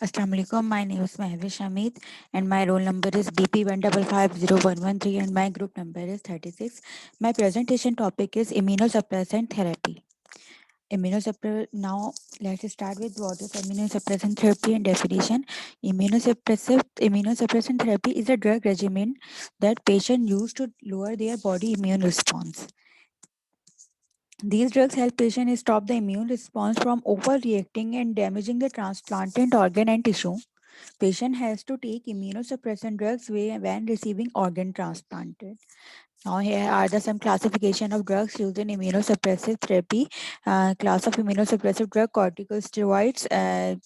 Assalamu alaikum. My name is Mahvish Hamid and my roll number is BP155013 and my group number is 36. My presentation topic is immunosuppressant therapy. Now let's start with what is immunosuppressant therapy and definition. Immunosuppressant therapy is a drug regimen that patient use to lower their body immune response. These drugs help patients stop the immune response from overreacting and damaging the transplanted organ and tissue. Patient has to take immunosuppressant drugs when receiving organ transplanted. Now here are the some classification of drugs used in immunosuppressive therapy. Class of immunosuppressive drug corticosteroids.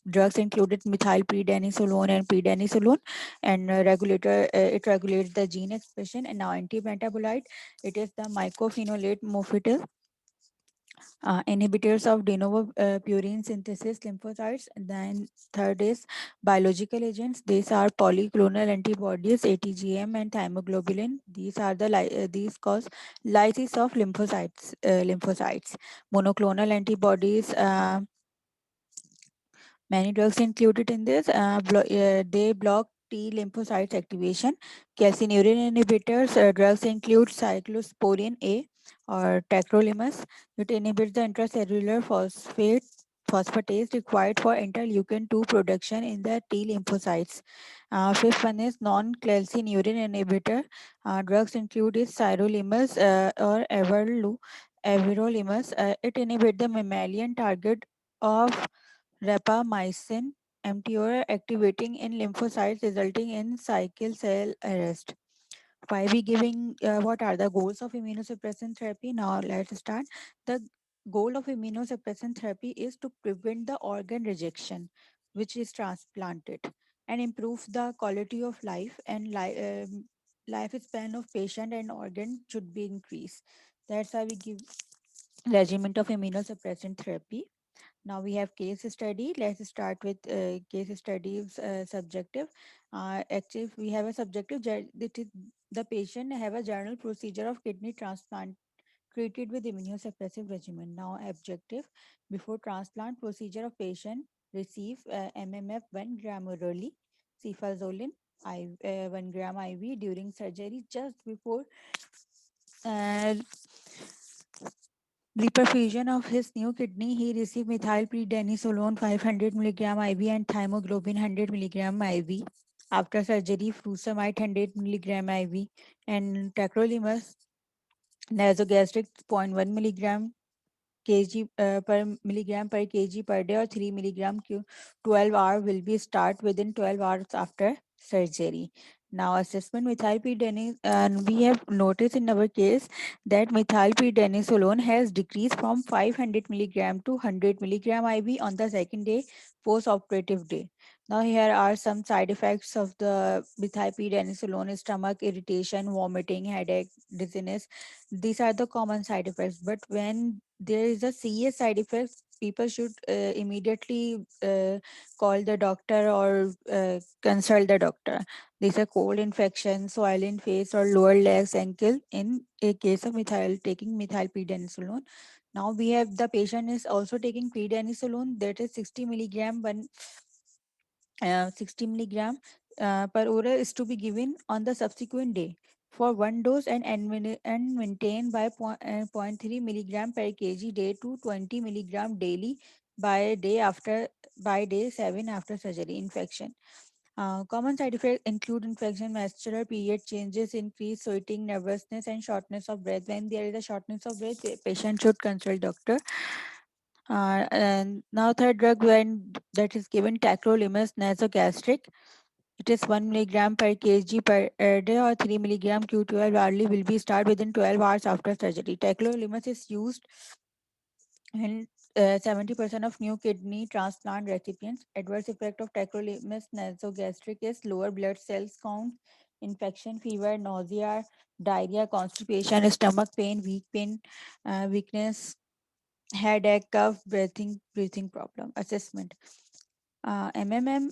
Drugs included methylprednisolone and prednisolone, and it regulates the gene expression. And now antimetabolite, it is the mycophenolate mofetil, inhibitors of de novo purine synthesis lymphocytes. And then third is biological agents. These are polyclonal antibodies, ATGM and thymoglobulin. These cause lysis of lymphocytes. Monoclonal antibodies. Many drugs included in this, they block T lymphocytes activation. Calcineurin inhibitors, drugs include cyclosporin A or tacrolimus. It inhibits the intracellular phosphatase required for interleukin 2 production in the T lymphocytes. Fifth one is non-calcineurin inhibitor. Drugs include is sirolimus or everolimus. It inhibits the mammalian target of rapamycin mTOR activating in lymphocytes, resulting in cycle cell arrest. Why we giving? What are the goals of immunosuppressant therapy? Now let's start. The goal of immunosuppressant therapy is to prevent the organ rejection, which is transplanted, and improve the quality of life and lifespan of patient and organ should be increased. That's why we give regimen of immunosuppressant therapy. Now we have case study. Let's start with case studies subjective. Actually, we have a subjective. The patient have a general procedure of kidney transplant treated with immunosuppressive regimen. Now objective. Before transplant procedure of patient receive MMF 1 gram orally, cefazolin 1 gram IV during surgery just before uh, reperfusion of his new kidney, he received methylprednisolone 500 milligram IV and thymoglobin 100 milligram IV. After surgery, furosemide 100 milligram IV and tacrolimus nasogastric 0.1 milligram kg per milligram per kg per day or 3 milligram 12 hour will be start within 12 hours after surgery. Now assessment methylprednisolone, and we have noticed in our case that methylprednisolone has decreased from 500 milligram to 100 milligram IV on the second day post operative day. Now here are some side effects of the methylprednisolone: stomach irritation, vomiting, headache, dizziness. These are the common side effects, but when there is a serious side effect, people should immediately call the doctor or consult the doctor. These are cold infection, swollen face or lower legs, ankle in a case of taking methylprednisolone. Now we have the patient is also taking prednisolone, that is 60 milligram 60 milligram per oral is to be given on the subsequent day for one dose and maintained by zero point 0.3 milligram per kg day to 20 milligram daily by day 7 after surgery. Infection. Common side effects include infection, menstrual period changes, increased sweating, nervousness, and shortness of breath. When there is a shortness of breath, the patient should consult doctor. And now third drug when that is given tacrolimus nasogastric. It is 1 milligram per kg per day or 3 milligram Q12 hourly will be start within 12 hours after surgery. Tacrolimus is used in 70% of new kidney transplant recipients. Adverse effect of tacrolimus nasogastric is lower blood cells count, infection, fever, nausea, diarrhea, constipation, stomach pain, weakness, headache, cough, breathing problem. Assessment. MMF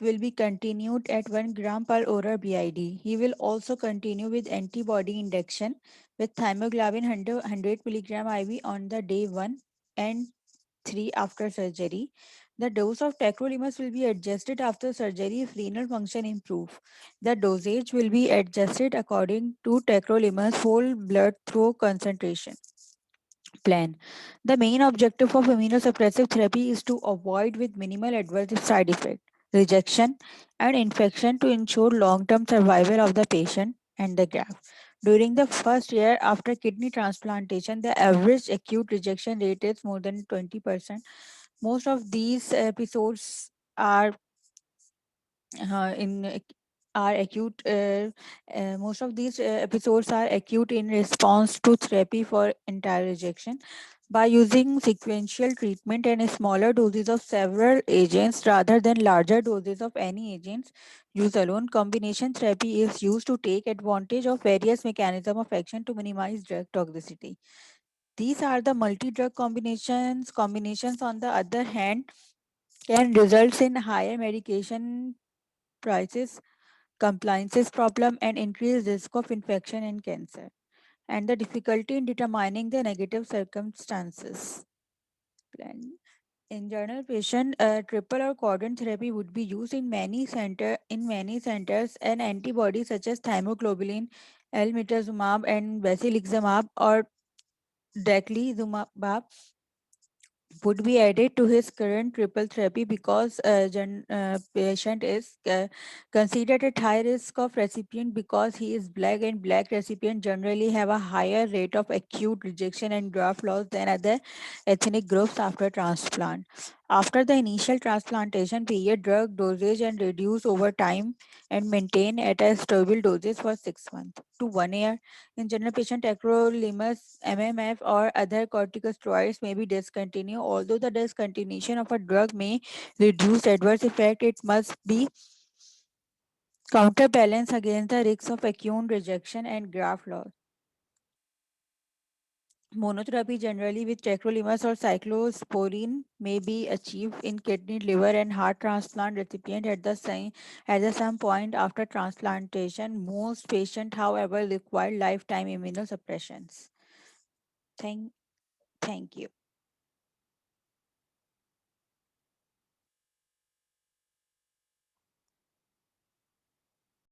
will be continued at 1 gram per oral BID. He will also continue with antibody induction with thymoglobin 100 milligram IV on the day 1 and 3 after surgery. The dose of tacrolimus will be adjusted after surgery if renal function improve. The dosage will be adjusted according to tacrolimus whole blood flow concentration plan. The main objective of immunosuppressive therapy is to avoid with minimal adverse side effect, rejection, and infection to ensure long-term survival of the patient and the graft. During the first year after kidney transplantation, the average acute rejection rate is more than 20%. Most of these episodes are in are acute most of these episodes are acute in response to therapy for entire rejection. By using sequential treatment and smaller doses of several agents rather than larger doses of any agents use alone, combination therapy is used to take advantage of various mechanisms of action to minimize drug toxicity. These are the multi-drug combinations. Combinations, on the other hand, can result in higher medication prices, compliances problem, and increased risk of infection and cancer, and the difficulty in determining the negative circumstances. Plan. In general patient, triple or quadrant therapy would be used in many centers. An antibody such as thymoglobulin, elmituzumab, and basiliximab or daclizumab would be added to his current triple therapy because patient is considered at high risk of recipient because he is black, and black recipient generally have a higher rate of acute rejection and graft loss than other ethnic groups after transplant. After the initial transplantation period, drug dosage and reduce over time and maintain at a stable dosage for 6 months to 1 year. In general patient, tacrolimus, MMF, or other corticosteroids may be discontinued. Although the discontinuation of a drug may reduce adverse effect, it must be counterbalanced against the risks of acute rejection and graft loss. Monotherapy, generally with tacrolimus or cyclosporine, may be achieved in kidney, liver, and heart transplant recipient at the some point after transplantation. Most patients, however, require lifetime immunosuppressions. Thank, thank you.